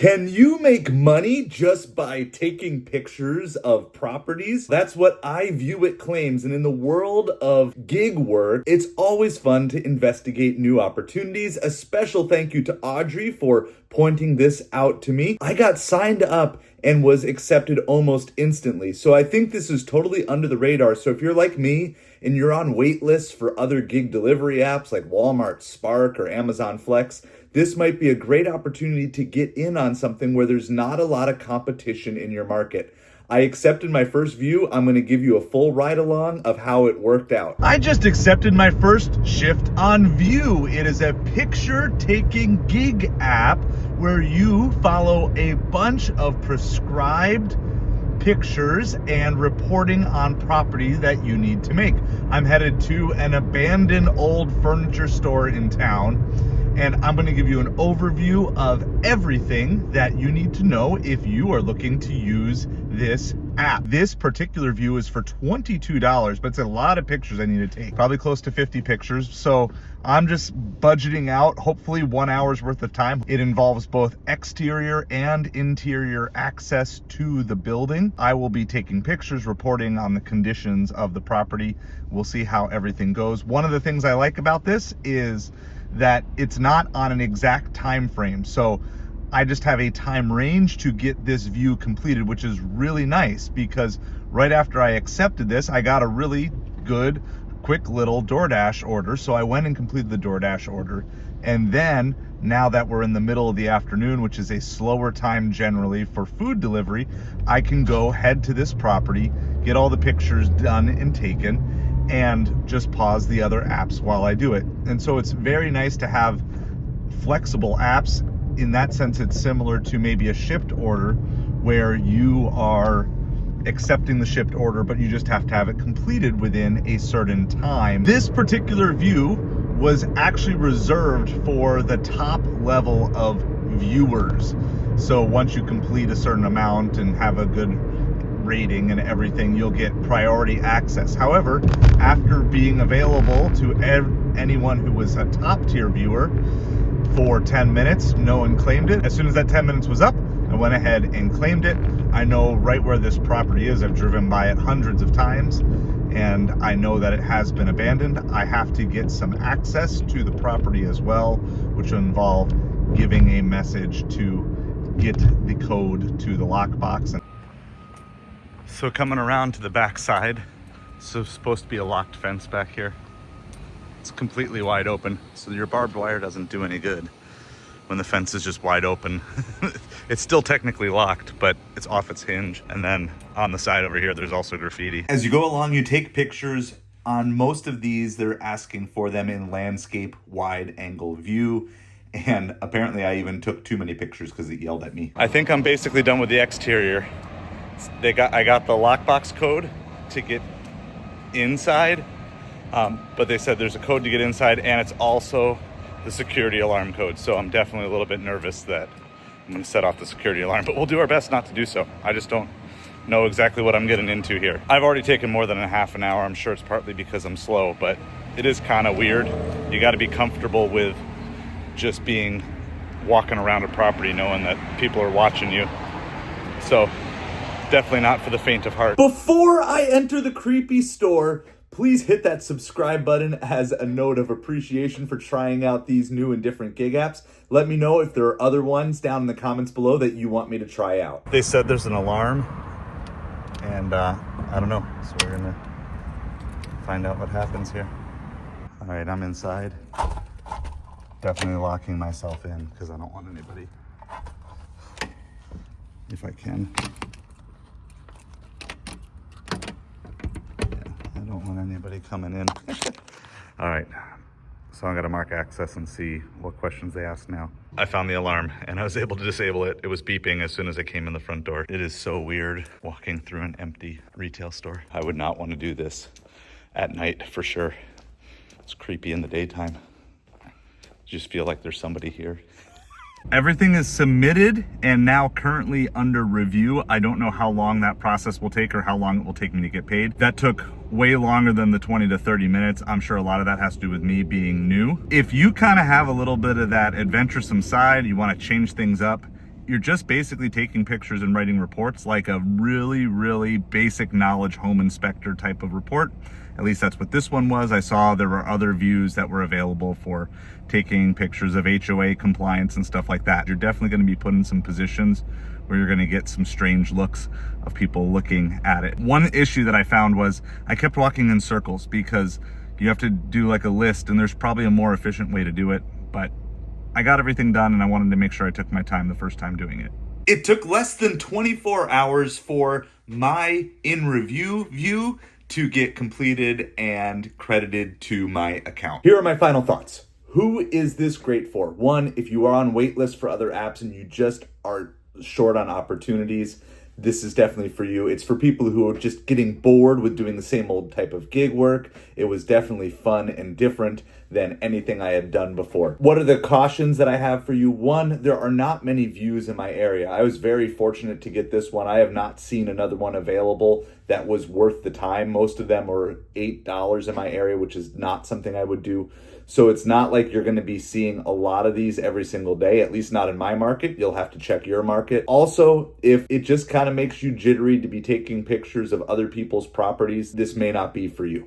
Can you make money just by taking pictures of properties? That's what iVueIt claims. And in the world of gig work, it's always fun to investigate new opportunities. A special thank you to Audrey for pointing this out to me. I got signed up and was accepted almost instantly. So I think this is totally under the radar. So if you're like me and you're on wait lists for other gig delivery apps like Walmart, Spark, or Amazon Flex, this might be a great opportunity to get in on something where there's not a lot of competition in your market. I accepted my first view. I'm going to give you a full ride along of how it worked out. I just accepted my first shift on Vue. It is a picture-taking gig app where you follow a bunch of prescribed pictures and reporting on property that you need to make. I'm headed to an abandoned old furniture store in town, and I'm going to give you an overview of everything that you need to know if you are looking to use this app. This particular view is for $22, but it's a lot of pictures I need to take, probably close to 50 pictures. So I'm just budgeting out hopefully 1 hour's worth of time. It involves both exterior and interior access to the building. I will be taking pictures, reporting on the conditions of the property. We'll see how everything goes. One of the things I like about this is that it's not on an exact time frame. So I just have a time range to get this view completed, which is really nice because right after I accepted this, I got a really good, quick little DoorDash order. So I went and completed the DoorDash order. And then now that we're in the middle of the afternoon, which is a slower time generally for food delivery, I can go head to this property, get all the pictures done and taken, and just pause the other apps while I do it. And so it's very nice to have flexible apps. In that sense, it's similar to maybe a shipped order where you are accepting the shipped order, but you just have to have it completed within a certain time. This particular view was actually reserved for the top level of viewers. So once you complete a certain amount and have a good rating and everything, you'll get priority access. However, after being available to anyone who was a top tier viewer for 10 minutes, no one claimed it. As soon as that 10 minutes was up, I went ahead and claimed it. I know right where this property is. I've driven by it hundreds of times, and I know that it has been abandoned. I have to get some access to the property as well, which will involve giving a message to get the code to the lockbox. So coming around to the back side, so it's supposed to be a locked fence back here. It's completely wide open, so your barbed wire doesn't do any good when the fence is just wide open. It's still technically locked, but it's off its hinge. And then on the side over here, there's also graffiti. As you go along, you take pictures. On most of these, they're asking for them in landscape wide angle view. And apparently I even took too many pictures because it yelled at me. I think I'm basically done with the exterior. I got the lockbox code to get inside, but they said there's a code to get inside, and it's also the security alarm code. So I'm definitely a little bit nervous that I'm going to set off the security alarm, but we'll do our best not to do so. I just don't know exactly what I'm getting into here. I've already taken more than a half an hour. I'm sure it's partly because I'm slow, but it is kind of weird. You got to be comfortable with just walking around a property knowing that people are watching you. So definitely not for the faint of heart. Before I enter the creepy store, please hit that subscribe button as a note of appreciation for trying out these new and different gig apps. Let me know if there are other ones down in the comments below that you want me to try out. They said there's an alarm, and I don't know, so we're gonna find out what happens here. All right, I'm inside. Definitely locking myself in because I don't want anybody, if I can. I don't want anybody coming in. All right, so I'm gonna mark access and see what questions they ask now. I found the alarm and I was able to disable it. It was beeping as soon as I came in the front door. It is so weird walking through an empty retail store. I would not want to do this at night for sure. It's creepy in the daytime. You just feel like there's somebody here. Everything is submitted and now currently under review. I don't know how long that process will take or how long it will take me to get paid. That took way longer than the 20 to 30 minutes. I'm sure a lot of that has to do with me being new. If you kind of have a little bit of that adventuresome side, you want to change things up, you're just basically taking pictures and writing reports like a really, really basic knowledge home inspector type of report. At least that's what this one was. I saw there were other views that were available for taking pictures of HOA compliance and stuff like that. You're definitely going to be put in some positions where you're going to get some strange looks of people looking at it. One issue that I found was I kept walking in circles because you have to do like a list, and there's probably a more efficient way to do it, but I got everything done and I wanted to make sure I took my time the first time doing it. It took less than 24 hours for my in review view to get completed and credited to my account. Here are my final thoughts. Who is this great for? One, if you are on wait list for other apps and you just are short on opportunities, this is definitely for you. It's for people who are just getting bored with doing the same old type of gig work. It was definitely fun and different than anything I had done before. What are the cautions that I have for you? One, there are not many views in my area. I was very fortunate to get this one. I have not seen another one available that was worth the time. Most of them are $8 in my area, which is not something I would do. So it's not like you're going to be seeing a lot of these every single day, at least not in my market. You'll have to check your market. Also, if it just kind of makes you jittery to be taking pictures of other people's properties, this may not be for you.